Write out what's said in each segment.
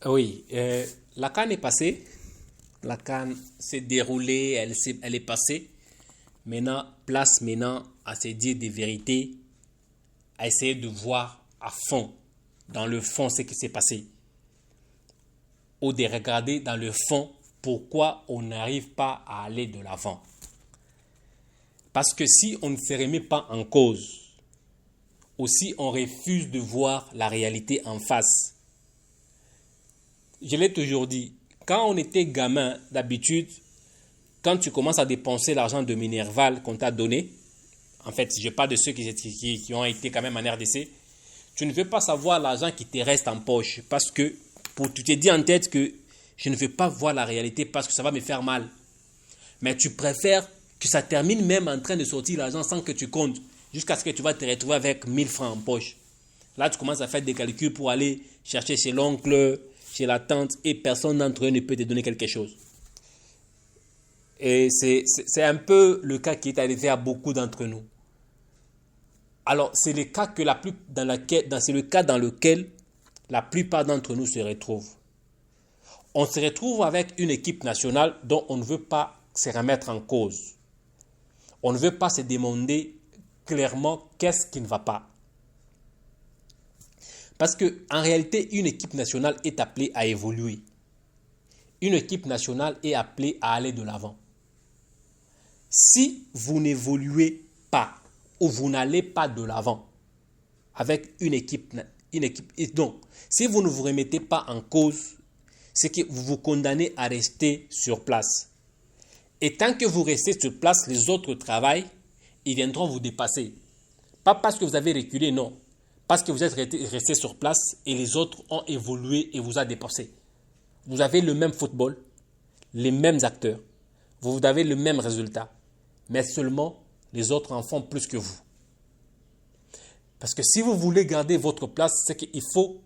Oui, la CAN est passée. La CAN s'est déroulée, elle est passée. Maintenant, place maintenant à se dire des vérités, à essayer de voir à fond, dans le fond, ce qui s'est passé. Ou de regarder dans le fond pourquoi on n'arrive pas à aller de l'avant. Parce que si on ne se remet pas en cause, aussi on refuse de voir la réalité en face. Je l'ai toujours dit, quand on était gamin, d'habitude, quand tu commences à dépenser l'argent de Minerval qu'on t'a donné, en fait, je parle de ceux qui ont été quand même en RDC, tu ne veux pas savoir l'argent qui te reste en poche parce que tu te dis en tête que je ne veux pas voir la réalité parce que ça va me faire mal. Mais tu préfères que ça termine même en train de sortir l'argent sans que tu comptes jusqu'à ce que tu vas te retrouver avec 1000 francs en poche. Là, tu commences à faire des calculs pour aller chercher chez l'oncle, chez la tante et personne d'entre eux ne peut te donner quelque chose. Et c'est un peu le cas qui est arrivé à beaucoup d'entre nous. Alors, c'est le cas c'est le cas dans lequel la plupart d'entre nous se retrouvent. On se retrouve avec une équipe nationale dont on ne veut pas se remettre en cause. On ne veut pas se demander clairement qu'est-ce qui ne va pas. Parce qu'en réalité, une équipe nationale est appelée à évoluer. Une équipe nationale est appelée à aller de l'avant. Si vous n'évoluez pas ou vous n'allez pas de l'avant avec une équipe, et donc, si vous ne vous remettez pas en cause, c'est que vous vous condamnez à rester sur place. Et tant que vous restez sur place, les autres travaillent, ils viendront vous dépasser. Pas parce que vous avez reculé, non. Parce que vous êtes resté sur place et les autres ont évolué et vous a dépassé. Vous avez le même football, les mêmes acteurs, vous avez le même résultat, mais seulement les autres en font plus que vous. Parce que si vous voulez garder votre place, c'est qu'il faut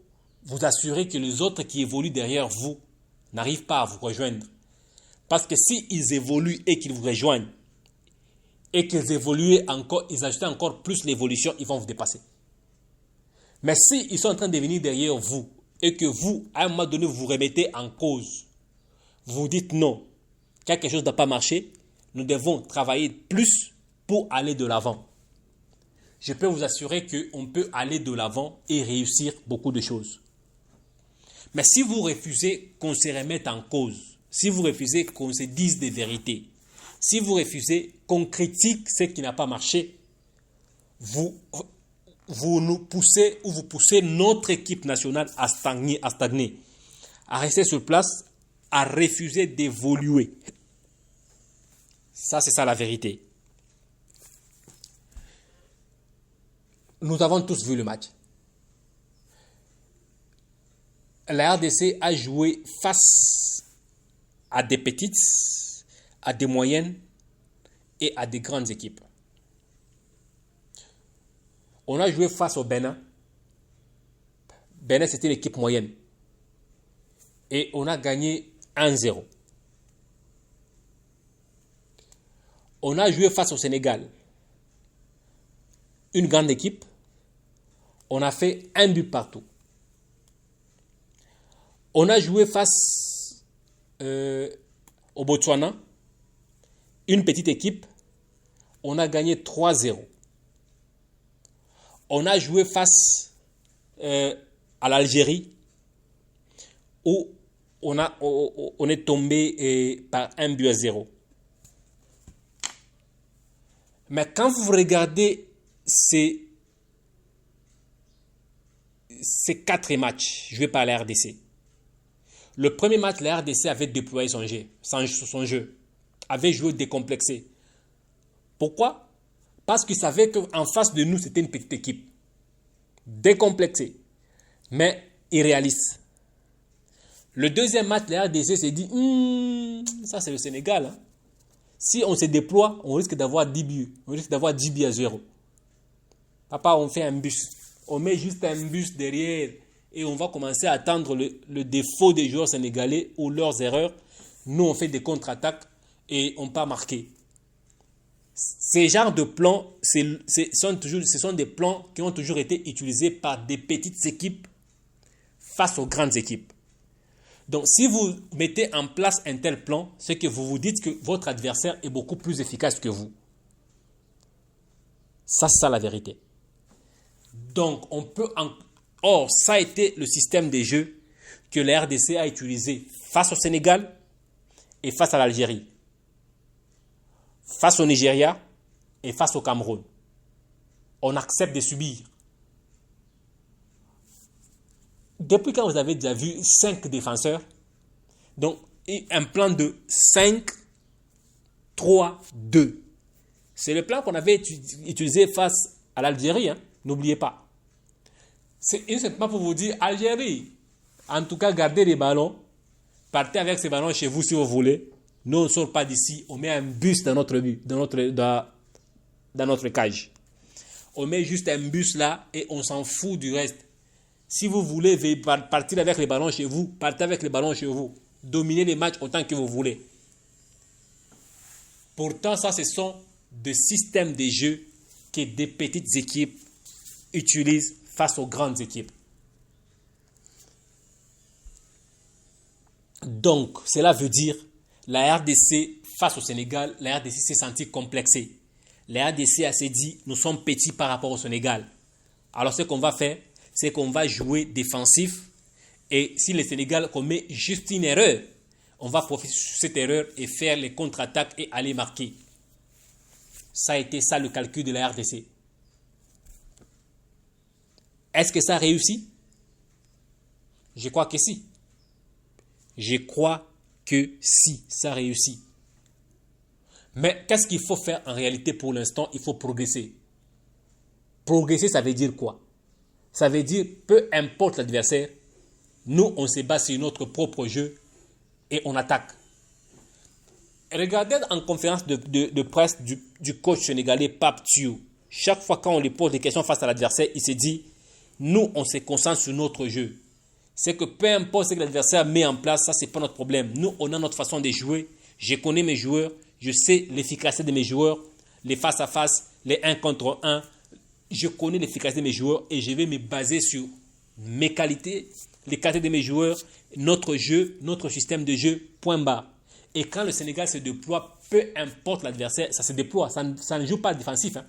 vous assurer que les autres qui évoluent derrière vous n'arrivent pas à vous rejoindre. Parce que s'ils évoluent et qu'ils vous rejoignent, et qu'ils évoluent encore, ils ajoutent encore plus l'évolution, ils vont vous dépasser. Mais s'ils sont en train de venir derrière vous, et que vous, à un moment donné, vous remettez en cause, vous dites non, quelque chose n'a pas marché, nous devons travailler plus pour aller de l'avant. Je peux vous assurer qu'on peut aller de l'avant et réussir beaucoup de choses. Mais si vous refusez qu'on se remette en cause, si vous refusez qu'on se dise des vérités, si vous refusez qu'on critique ce qui n'a pas marché, vous nous poussez ou vous poussez notre équipe nationale à stagner, à rester sur place, à refuser d'évoluer. Ça, c'est ça la vérité. Nous avons tous vu le match. La RDC a joué face à des petites, à des moyennes et à des grandes équipes. On a joué face au Bénin. Bénin, c'était l'équipe moyenne. Et on a gagné 1-0. On a joué face au Sénégal. Une grande équipe. On a fait un but partout. On a joué face au Botswana. Une petite équipe. On a gagné 3-0. On a joué face à l'Algérie où on est tombé par 1-0. Mais quand vous regardez ces 4 matchs joués par la RDC, le premier match, la RDC avait déployé son jeu, avait joué décomplexé. Pourquoi? Parce qu'ils savaient qu'en face de nous, c'était une petite équipe. Décomplexée, mais irréaliste. Le deuxième match, la RDC s'est dit, ça c'est le Sénégal. Hein. Si on se déploie, on risque d'avoir 10 buts. On risque d'avoir 10 buts à 0. Papa, on fait un bus. On met juste un bus derrière et on va commencer à attendre le défaut des joueurs sénégalais ou leurs erreurs. Nous, on fait des contre-attaques et on part marquer. Ces genres de plans, ce sont des plans qui ont toujours été utilisés par des petites équipes face aux grandes équipes. Donc, si vous mettez en place un tel plan, c'est que vous vous dites que votre adversaire est beaucoup plus efficace que vous. Ça, c'est ça la vérité. Donc, Or, ça a été le système des jeux que la RDC a utilisé face au Sénégal et face à l'Algérie, face au Nigeria et face au Cameroun. On accepte de subir. Depuis quand vous avez déjà vu 5 défenseurs, donc un plan de 5, 3, 2. C'est le plan qu'on avait utilisé face à l'Algérie, hein? N'oubliez pas. C'est simplement pour vous dire, Algérie, en tout cas, gardez les ballons, partez avec ces ballons chez vous si vous voulez. Nous, on ne sort pas d'ici, on met un bus dans notre cage. On met juste un bus là et on s'en fout du reste. Si vous voulez partir avec les ballons chez vous, partez avec les ballons chez vous. Dominez les matchs autant que vous voulez. Pourtant, ça, ce sont des systèmes de jeu que des petites équipes utilisent face aux grandes équipes. Donc, cela veut dire la RDC face au Sénégal, la RDC s'est sentie complexée. La RDC a s'est dit, nous sommes petits par rapport au Sénégal. Alors, ce qu'on va faire, c'est qu'on va jouer défensif. Et si le Sénégal commet juste une erreur, on va profiter de cette erreur et faire les contre-attaques et aller marquer. Ça a été ça le calcul de la RDC. Est-ce que ça réussit? Je crois que si. Je crois que si, ça réussit. Mais qu'est-ce qu'il faut faire en réalité pour l'instant? Il faut progresser. Progresser, ça veut dire quoi? Ça veut dire, peu importe l'adversaire, nous, on se base sur notre propre jeu et on attaque. Regardez en conférence de presse du coach sénégalais Pape Thiaw. Chaque fois quand on lui pose des questions face à l'adversaire, il se dit, nous, on se concentre sur notre jeu. C'est que peu importe ce que l'adversaire met en place, ça, c'est pas notre problème. Nous, on a notre façon de jouer. Je connais mes joueurs. Je sais l'efficacité de mes joueurs. Les face-à-face, les 1 contre 1. Je connais l'efficacité de mes joueurs et je vais me baser sur mes qualités, les qualités de mes joueurs, notre jeu, notre système de jeu, point barre. Et quand le Sénégal se déploie, peu importe l'adversaire, ça se déploie. Ça ne joue pas défensif. Hein.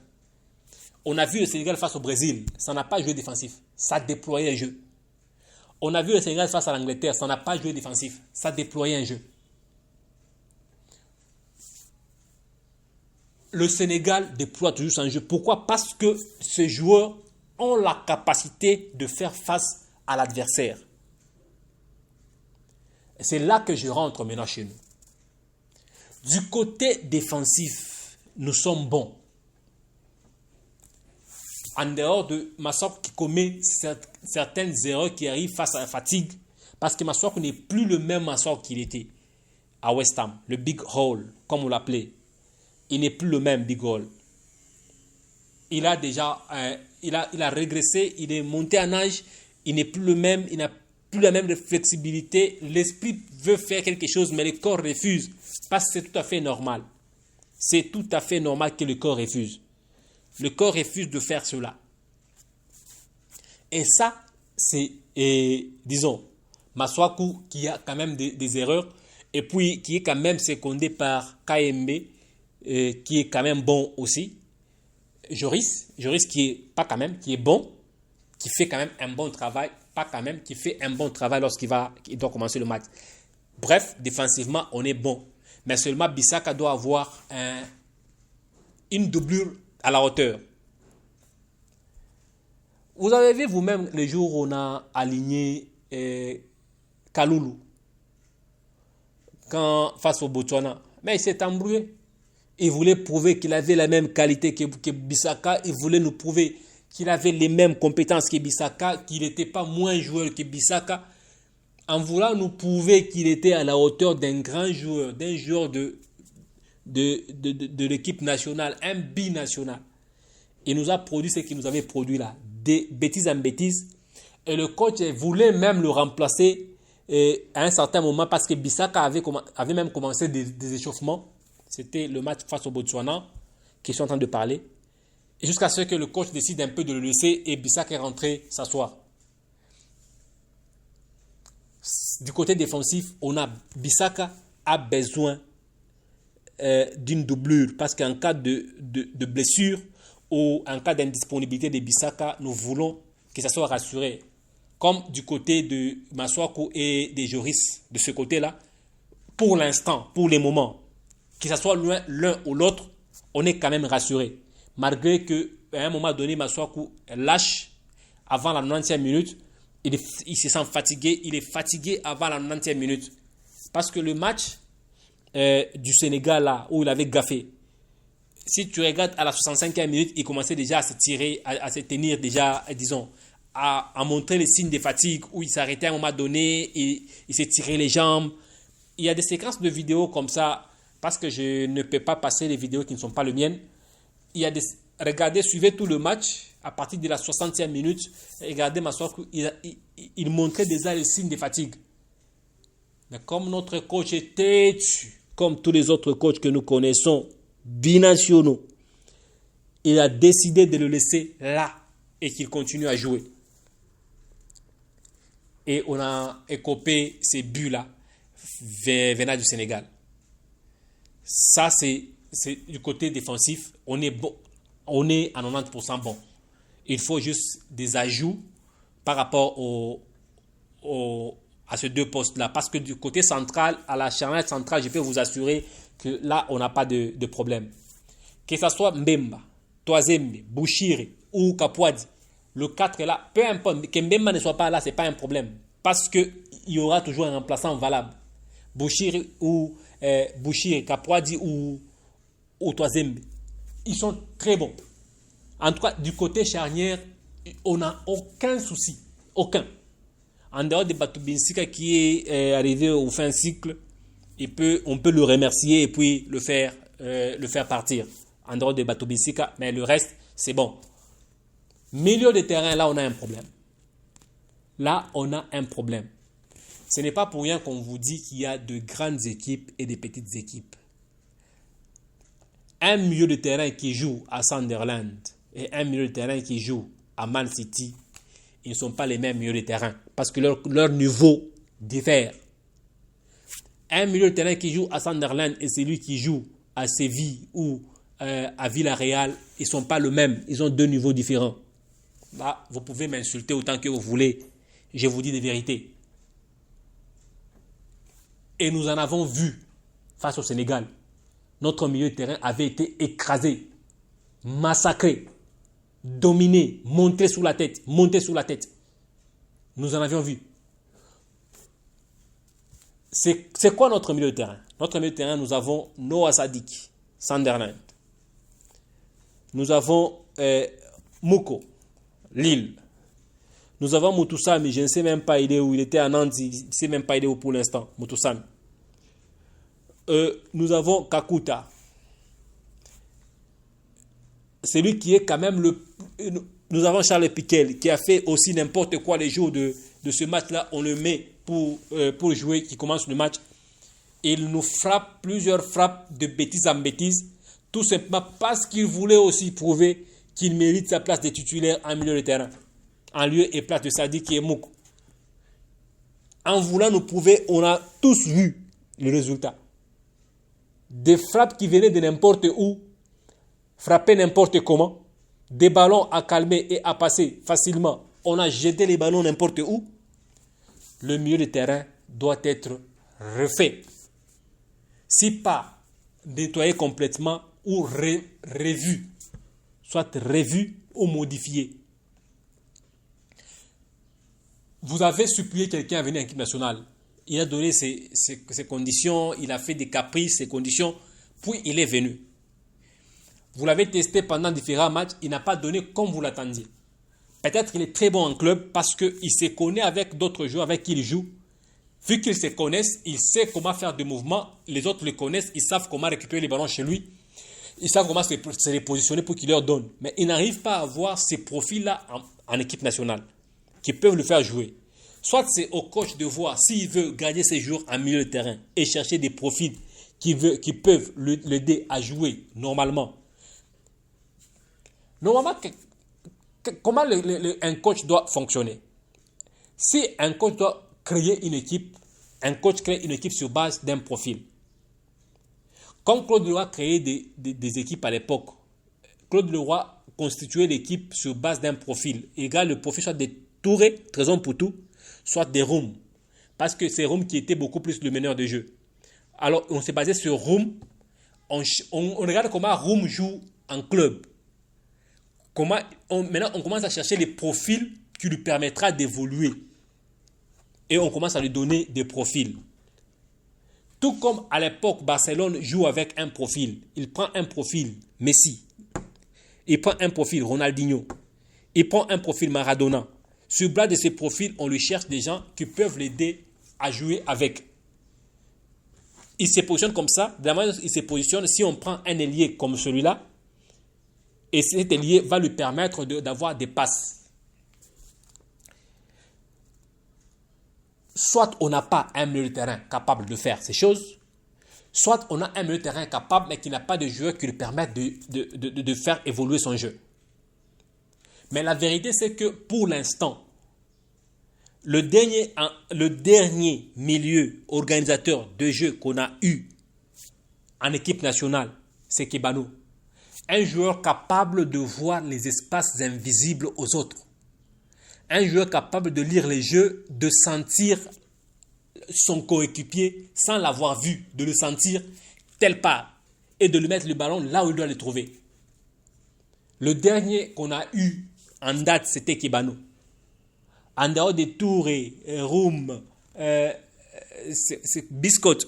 On a vu le Sénégal face au Brésil, ça n'a pas joué défensif. Ça déployait un jeu. On a vu le Sénégal face à l'Angleterre, ça n'a pas joué défensif. Ça déployait un jeu. Le Sénégal déploie toujours son jeu. Pourquoi? Parce que ces joueurs ont la capacité de faire face à l'adversaire. C'est là que je rentre maintenant chez nous. Du côté défensif, nous sommes bons. En dehors de Massakou qui commet certaines erreurs qui arrivent face à la fatigue, parce que Massakou n'est plus le même Massakou qu'il était à West Ham, le Big Hole, comme on l'appelait. Il n'est plus le même Big Hole. Il a déjà, il a régressé, il est monté en âge, il n'est plus le même, il n'a plus la même flexibilité. L'esprit veut faire quelque chose, mais le corps refuse, parce que c'est tout à fait normal. C'est tout à fait normal que le corps refuse. Le corps refuse de faire cela. Et ça, c'est, disons, Massakou qui a quand même des erreurs, et puis qui est quand même secondé par KMB, qui est quand même bon aussi. Joris qui est pas quand même, qui est bon, qui fait quand même un bon travail, pas quand même, qui fait un bon travail lorsqu'il doit commencer le match. Bref, défensivement, on est bon. Mais seulement Bissaka doit avoir une doublure à la hauteur. Vous avez vu vous-même le jour où on a aligné Kaloulou face au Botswana. Mais il s'est embrouillé. Il voulait prouver qu'il avait la même qualité que Bissaka. Il voulait nous prouver qu'il avait les mêmes compétences que Bissaka, qu'il n'était pas moins joueur que Bissaka. En voulant nous prouver qu'il était à la hauteur d'un grand joueur, d'un joueur de l'équipe nationale, un binational. Il nous a produit ce qu'il nous avait produit là, des bêtises en bêtises. Et le coach voulait même le remplacer à un certain moment parce que Bissaka avait même commencé des échauffements. C'était le match face au Botswana qui sont en train de parler. Et jusqu'à ce que le coach décide un peu de le laisser et Bissaka est rentré s'asseoir. Du côté défensif, on a Bissaka a besoin d'une doublure parce qu'en cas de blessure ou en cas d'indisponibilité de Bissaka, nous voulons que ça soit rassuré. Comme du côté de Masuaku et de Joris, de ce côté-là, pour l'instant, pour les moments, que ce soit l'un ou l'autre, on est quand même rassuré. Malgré qu'à un moment donné, Masuaku lâche avant la 90e minute, il se sent fatigué, il est fatigué avant la 90e minute. Parce que le match du Sénégal, là, où il avait gaffé, si tu regardes à la 65e minute, il commençait déjà à se tirer, à se tenir déjà, disons, à montrer les signes de fatigue, où il s'arrêtait à un moment donné, il s'est tiré les jambes. Il y a des séquences de vidéos comme ça, parce que je ne peux pas passer les vidéos qui ne sont pas les miennes. Regardez, suivez tout le match, à partir de la 60e minute, regardez Masuaku, il montrait déjà les signes de fatigue. Mais comme notre coach est têtu, comme tous les autres coachs que nous connaissons, binationaux, il a décidé de le laisser là et qu'il continue à jouer. Et on a écopé ces buts-là venant du Sénégal. Ça, c'est du côté défensif. On est bon, on est à 90% bon. Il faut juste des ajouts par rapport à ces deux postes-là. Parce que du côté central, à la charnière centrale, je peux vous assurer que là, on n'a pas de problème. Que ce soit Mbemba, Toazembe, Bouchiri ou Kapouadi, le 4 est là. Peu importe, que Mbemba ne soit pas là, ce n'est pas un problème. Parce qu'il y aura toujours un remplaçant valable. Bouchiri ou Kapouadi ou Toazembe. Ils sont très bons. En tout cas, du côté charnière, on n'a aucun souci. Aucun. En dehors de Batou Binsika qui est arrivé au fin cycle, on peut le remercier et puis le faire partir. En dehors de Batou Binsika, mais le reste, c'est bon. Milieu de terrain, là, on a un problème. Là, on a un problème. Ce n'est pas pour rien qu'on vous dit qu'il y a de grandes équipes et de petites équipes. Un milieu de terrain qui joue à Sunderland et un milieu de terrain qui joue à Man City, ils ne sont pas les mêmes milieux de terrain parce que leur niveau diffère. Un milieu de terrain qui joue à Sunderland et celui qui joue à Séville ou à Villarreal, ils ne sont pas le même. Ils ont deux niveaux différents. Là, vous pouvez m'insulter autant que vous voulez. Je vous dis des vérités. Et nous en avons vu face au Sénégal. Notre milieu de terrain avait été écrasé, massacré, dominé, monté sous la tête. Nous en avions vu. C'est quoi notre milieu de terrain? Notre milieu de terrain, nous avons Noah Sadik, Sunderland. Nous avons Mouko, Lille. Nous avons Moutoussami, je ne sais même pas il est où. Il était à Nantes, je ne sais même pas il est où pour l'instant, Moutoussami. Nous avons Kakuta. C'est lui qui est quand même Nous avons Charles Piquel qui a fait aussi n'importe quoi les jours de ce match-là. On le met pour jouer, qui commence le match. Il nous frappe plusieurs frappes de bêtise en bêtise. Tout simplement parce qu'il voulait aussi prouver qu'il mérite sa place de titulaire en milieu de terrain. En lieu et place de Sadik et Mouk. En voulant nous prouver, on a tous vu le résultat. Des frappes qui venaient de n'importe où, frapper n'importe comment, des ballons à calmer et à passer facilement. On a jeté les ballons n'importe où. Le milieu de terrain doit être refait. Si pas nettoyé complètement ou revu, soit revu ou modifié. Vous avez supplié quelqu'un à venir en équipe nationale. Il a donné ses conditions, il a fait des caprices, ses conditions, puis il est venu. Vous l'avez testé pendant différents matchs, il n'a pas donné comme vous l'attendiez. Peut-être qu'il est très bon en club parce qu'il se connaît avec d'autres joueurs avec qui il joue. Vu qu'ils se connaissent, il sait comment faire des mouvements, les autres le connaissent, ils savent comment récupérer les ballons chez lui. Ils savent comment se repositionner pour qu'il leur donne. Mais ils n'arrivent pas à avoir ces profils-là en équipe nationale qui peuvent le faire jouer. Soit c'est au coach de voir s'il veut garder ses joueurs en milieu de terrain et chercher des profils qui peuvent l'aider à jouer normalement. Normalement, comment un coach doit fonctionner? Si un coach doit créer une équipe, Un coach crée une équipe sur base d'un profil. Comme Claude Leroy créait des équipes à l'époque, Claude Leroy constituait l'équipe sur base d'un profil. Et regarde, le profil soit des Touré, Trésor Poutou, soit des Roum. Parce que c'est Roum qui était beaucoup plus le meneur de jeu. Alors, on s'est basé sur Roum. On regarde comment Roum joue en club. Maintenant, on commence à chercher les profils qui lui permettra d'évoluer. Et on commence à lui donner des profils. Tout comme à l'époque, Barcelone joue avec un profil. Il prend un profil Messi. Il prend un profil Ronaldinho. Il prend un profil Maradona. Sur base de ces profils, on lui cherche des gens qui peuvent l'aider à jouer avec. Il se positionne comme ça. De la manière dont il se positionne, si on prend un ailier comme celui-là, et cet ailier va lui permettre d'avoir des passes. Soit on n'a pas un milieu de terrain capable de faire ces choses, soit on a un milieu de terrain capable mais qui n'a pas de joueurs qui lui permettent de faire évoluer son jeu. Mais la vérité, c'est que pour l'instant, le dernier milieu organisateur de jeu qu'on a eu en équipe nationale, c'est Kebano. Un joueur capable de voir les espaces invisibles aux autres. Un joueur capable de lire les jeux, de sentir son coéquipier sans l'avoir vu, de le sentir tel part et de lui mettre le ballon là où il doit le trouver. Le dernier qu'on a eu en date, c'était Kebano. En dehors des Touré, Roum, Biscotte.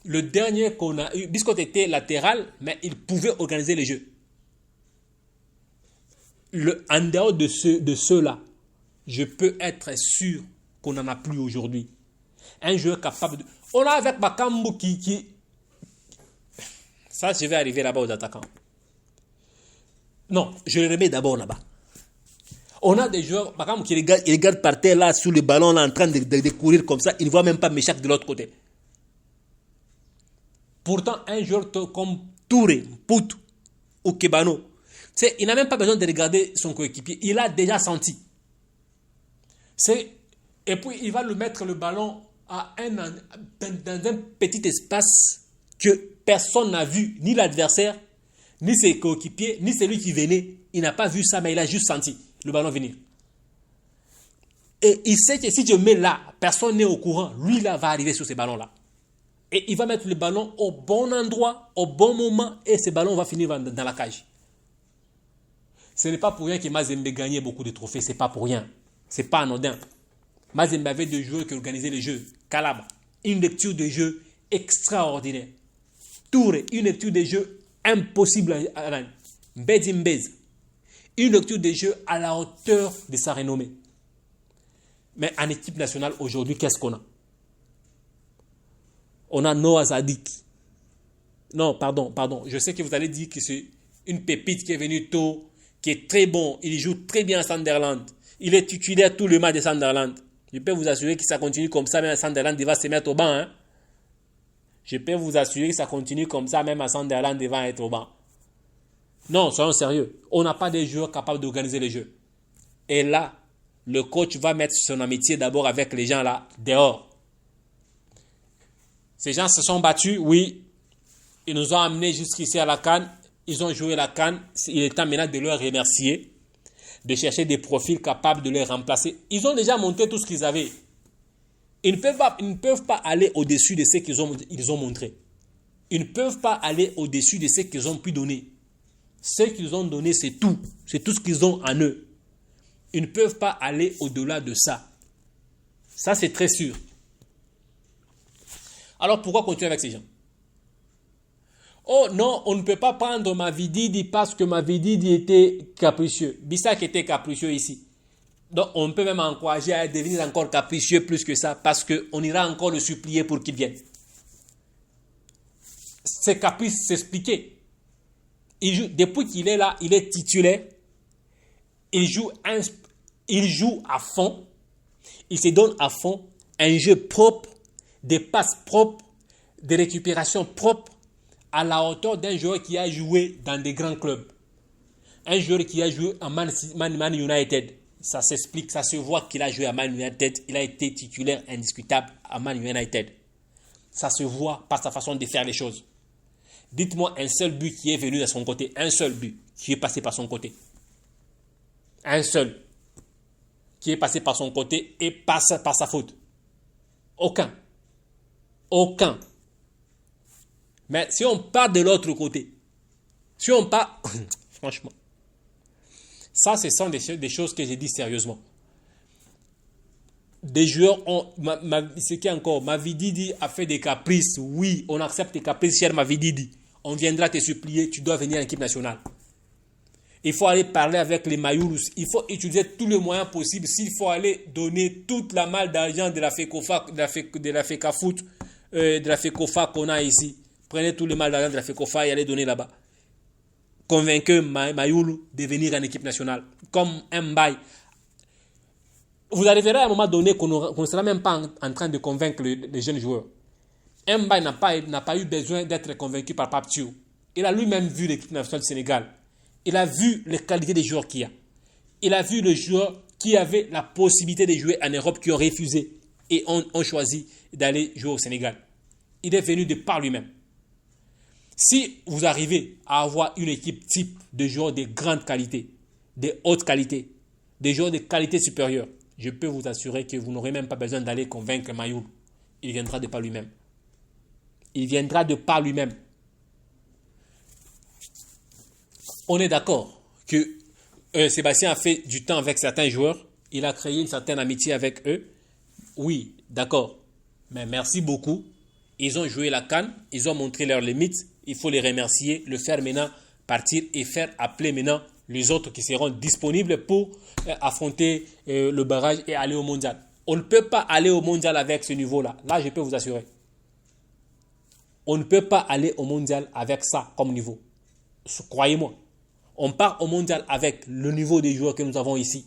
Le dernier qu'on a eu, Biscotte était latéral, mais il pouvait organiser les jeux. En dehors de ceux-là, je peux être sûr qu'on n'en a plus aujourd'hui. Un joueur capable de... On a avec Bakambu qui... Ça, je vais arriver là-bas aux attaquants. Non, je le remets d'abord là-bas. On a des joueurs, Bakambu qui regarde par terre là, sous le ballon, là, en train de courir comme ça. Il ne voit même pas Méchac de l'autre côté. Pourtant, un joueur comme Touré, Poutou ou Kebano, il n'a même pas besoin de regarder son coéquipier. Il a déjà senti. Et puis, il va lui mettre le ballon dans un petit espace que personne n'a vu, ni l'adversaire, ni ses coéquipiers, ni celui qui venait. Il n'a pas vu ça, mais il a juste senti le ballon venir. Et il sait que si je mets là, personne n'est au courant. Lui, là, va arriver sur ces ballons-là. Et il va mettre le ballon au bon endroit, au bon moment, et ce ballon va finir dans la cage. Ce n'est pas pour rien que Mazembe gagnait beaucoup de trophées. Ce n'est pas pour rien. Ce n'est pas anodin. Mazembe avait deux joueurs qui organisaient les jeux. Calabre, une lecture de jeu extraordinaire. Touré, une lecture de jeu impossible à rendre. Mbezi Mbez, une lecture de jeu à la hauteur de sa renommée. Mais en équipe nationale, aujourd'hui, qu'est-ce qu'on a? On a Noah Zadik. Non, pardon. Je sais que vous allez dire que c'est une pépite qui est venue tôt, qui est très bon. Il joue très bien à Sunderland. Il est titulaire tout le match de Sunderland. Je peux vous assurer que ça continue comme ça, même à Sunderland, il va se mettre au banc. Hein? Je peux vous assurer que ça continue comme ça, même à Sunderland, il va être au banc. Non, soyons sérieux. On n'a pas de joueurs capables d'organiser les jeux. Et là, le coach va mettre son amitié d'abord avec les gens là, dehors. Ces gens se sont battus, oui. Ils nous ont amenés jusqu'ici à la CAN. Ils ont joué la CAN. Il est temps maintenant de leur remercier, de chercher des profils capables de les remplacer. Ils ont déjà monté tout ce qu'ils avaient. Ils ne peuvent pas aller au-dessus de ce qu'ils ont montré. Ils ne peuvent pas aller au-dessus de ce qu'ils ont pu donner. Ce qu'ils ont donné, c'est tout. C'est tout ce qu'ils ont en eux. Ils ne peuvent pas aller au-delà de ça. Ça, c'est très sûr. Alors, pourquoi continuer avec ces gens? Oh non, on ne peut pas prendre Mavididi parce que Mavididi était capricieux. Bissac était capricieux ici. Donc, on peut même encourager à devenir encore capricieux plus que ça parce qu'on ira encore le supplier pour qu'il vienne. Ses caprices s'expliquaient. Depuis qu'il est là, il est titulaire. Il joue à fond. Il se donne à fond. Un jeu propre, des passes propres, des récupérations propres à la hauteur d'un joueur qui a joué dans des grands clubs. Un joueur qui a joué en Man United. Ça s'explique, ça se voit qu'il a joué à Man United. Il a été titulaire indiscutable à Man United. Ça se voit par sa façon de faire les choses. Dites-moi un seul but qui est venu de son côté. Un seul but qui est passé par son côté. Un seul qui est passé par son côté et passe par sa faute. Aucun. Aucun. Mais si on part de l'autre côté, si on part, franchement, ça, ce sont des choses que j'ai dit sérieusement. Des joueurs ont, ce qui est encore, Mavididi a fait des caprices. Oui, on accepte tes caprices, cher Mavididi. On viendra te supplier, tu dois venir à l'équipe nationale. Il faut aller parler avec les Mayoulous. Il faut utiliser tous les moyens possibles. S'il faut aller donner toute la malle d'argent de la FECOFA, de la FECAFOOT, de la FECOFA qu'on a ici. Prenez tout le mal d'argent de la FECOFA et allez donner là-bas. Convaincez Mayoulou de venir en équipe nationale. Comme Mbaye. Vous arriverez à un moment donné qu'on ne sera même pas en train de convaincre les jeunes joueurs. Mbaye n'a pas eu besoin d'être convaincu par Pape Thiaw. Il a lui-même vu l'équipe nationale du Sénégal. Il a vu les qualités des joueurs qu'il y a. Il a vu les joueurs qui avaient la possibilité de jouer en Europe, qui ont refusé et ont choisi d'aller jouer au Sénégal. Il est venu de par lui-même. Si vous arrivez à avoir une équipe type de joueurs de grande qualité, de haute qualité, des joueurs de qualité supérieure, je peux vous assurer que vous n'aurez même pas besoin d'aller convaincre Mayoulou. Il viendra de par lui-même. Il viendra de par lui-même. On est d'accord que Sébastien a fait du temps avec certains joueurs. Il a créé une certaine amitié avec eux. Oui, d'accord. Mais merci beaucoup. Ils ont joué la CAN. Ils ont montré leurs limites. Il faut les remercier, le faire maintenant partir et faire appeler maintenant les autres qui seront disponibles pour affronter le barrage et aller au mondial. On ne peut pas aller au mondial avec ce niveau-là. Là, je peux vous assurer. On ne peut pas aller au mondial avec ça comme niveau. Croyez-moi. On part au mondial avec le niveau des joueurs que nous avons ici.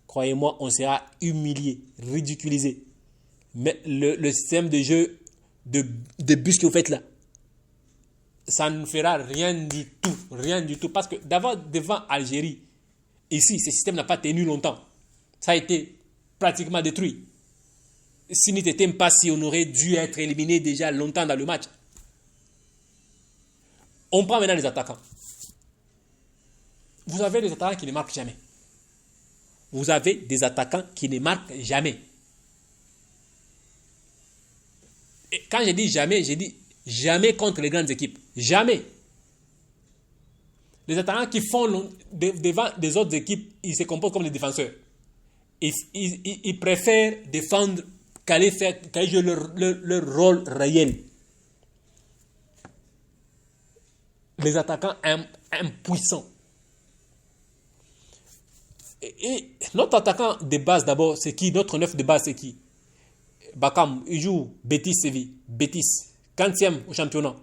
Croyez-moi, on sera humilié, ridiculisé. Mais le système de jeu de bus que vous faites là, ça ne fera rien du tout. Rien du tout. Parce que devant Algérie, ici, ce système n'a pas tenu longtemps. Ça a été pratiquement détruit. Si nous n'étions pas, si on aurait dû être éliminé déjà longtemps dans le match. On prend maintenant les attaquants. Vous avez des attaquants qui ne marquent jamais. Vous avez des attaquants qui ne marquent jamais. Et quand je dis jamais contre les grandes équipes. Jamais. Les attaquants qui font devant des autres équipes, ils se comportent comme des défenseurs. Ils préfèrent défendre qu'aller jouer leur rôle réel. Les attaquants impuissants. Et notre attaquant de base d'abord, c'est qui? Notre neuf de base, c'est qui? Bakam, il joue Betis Séville. Betis, 40e au championnat.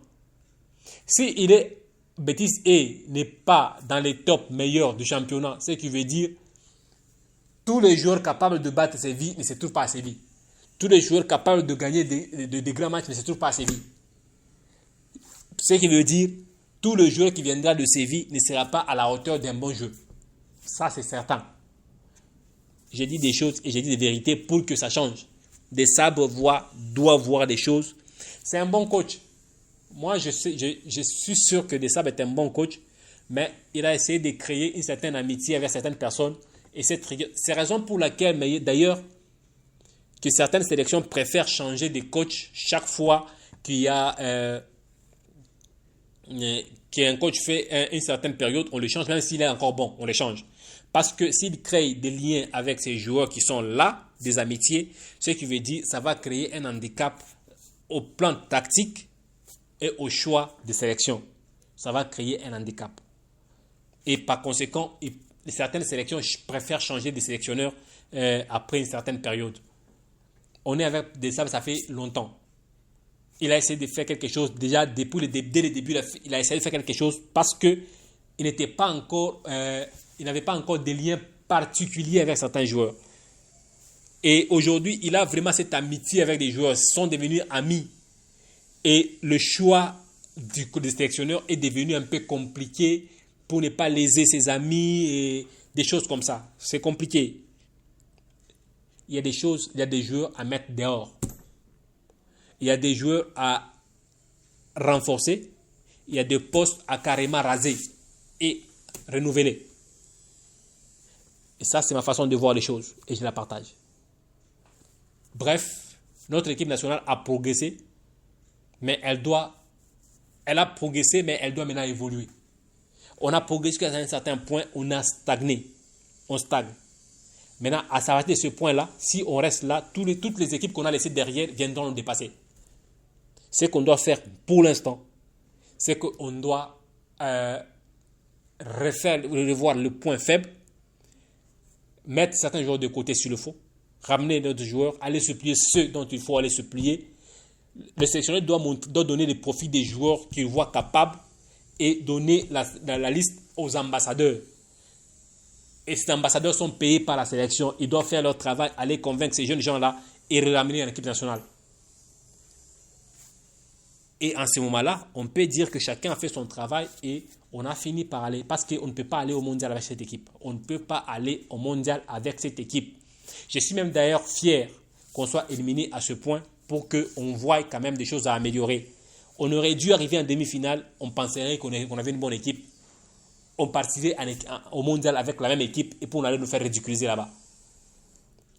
Si il est Betis et n'est pas dans les top meilleurs du championnat, ce qui veut dire tous les joueurs capables de battre Séville ne se trouvent pas à Séville. Tous les joueurs capables de gagner des grands matchs ne se trouvent pas à Séville. Ce qui veut dire tout le joueur qui viendra de Séville ne sera pas à la hauteur d'un bon jeu. Ça, c'est certain. J'ai dit des choses et j'ai dit des vérités pour que ça change. Des sabres doivent voir des choses. C'est un bon coach. Moi, je suis sûr que Desabre est un bon coach, mais il a essayé de créer une certaine amitié avec certaines personnes. Et c'est la raison pour laquelle, d'ailleurs, que certaines sélections préfèrent changer de coach chaque fois qu'il y a qu'un coach fait une certaine période, on le change, même s'il est encore bon, on le change. Parce que s'il crée des liens avec ces joueurs qui sont là, des amitiés, ce qui veut dire que ça va créer un handicap au plan tactique et au choix de sélection. Ça va créer un handicap. Et par conséquent, certaines sélections préfèrent changer de sélectionneur après une certaine période. On est avec Desabre, ça fait longtemps. Il a essayé de faire quelque chose, déjà dès le début, il a essayé de faire quelque chose parce qu'il n'était pas encore, il n'avait pas encore des liens particuliers avec certains joueurs. Et aujourd'hui, il a vraiment cette amitié avec des joueurs, ils sont devenus amis. Et le choix du sélectionneur est devenu un peu compliqué pour ne pas léser ses amis et Des choses comme ça. C'est compliqué. Il y a des choses, il y a des joueurs à mettre dehors. Il y a des joueurs à renforcer. Il y a des postes à carrément raser et renouveler. Et ça, c'est ma façon de voir les choses et je la partage. Bref, notre équipe nationale a progressé, mais elle a progressé, mais elle doit maintenant évoluer. On a progressé jusqu'à un certain point, on a stagné. On stagne. Maintenant, à s'arrêter de ce point-là, si on reste là, toutes les équipes qu'on a laissées derrière viendront nous dépasser. Ce qu'on doit faire pour l'instant, c'est qu'on doit revoir le point faible, mettre certains joueurs de côté sur le fond, ramener d'autres joueurs, aller se plier ceux dont il faut aller se plier. Le sélectionneur doit donner les profils des joueurs qu'il voit capables et donner la liste aux ambassadeurs. Et ces ambassadeurs sont payés par la sélection. Ils doivent faire leur travail, aller convaincre ces jeunes gens-là et les ramener à l'équipe nationale. Et en ce moment-là, on peut dire que chacun a fait son travail et on a fini par aller. Parce qu'on ne peut pas aller au mondial avec cette équipe. On ne peut pas aller au mondial avec cette équipe. Je suis même d'ailleurs fier qu'on soit éliminé à ce point pour qu'on voie quand même des choses à améliorer. On aurait dû arriver en demi-finale, on penserait qu'on avait une bonne équipe. On partirait au mondial avec la même équipe et pour on allait nous faire ridiculiser là-bas.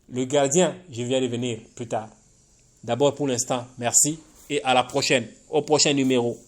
Le gardien, je vais y revenir plus tard. D'abord pour l'instant, merci et à la prochaine, au prochain numéro.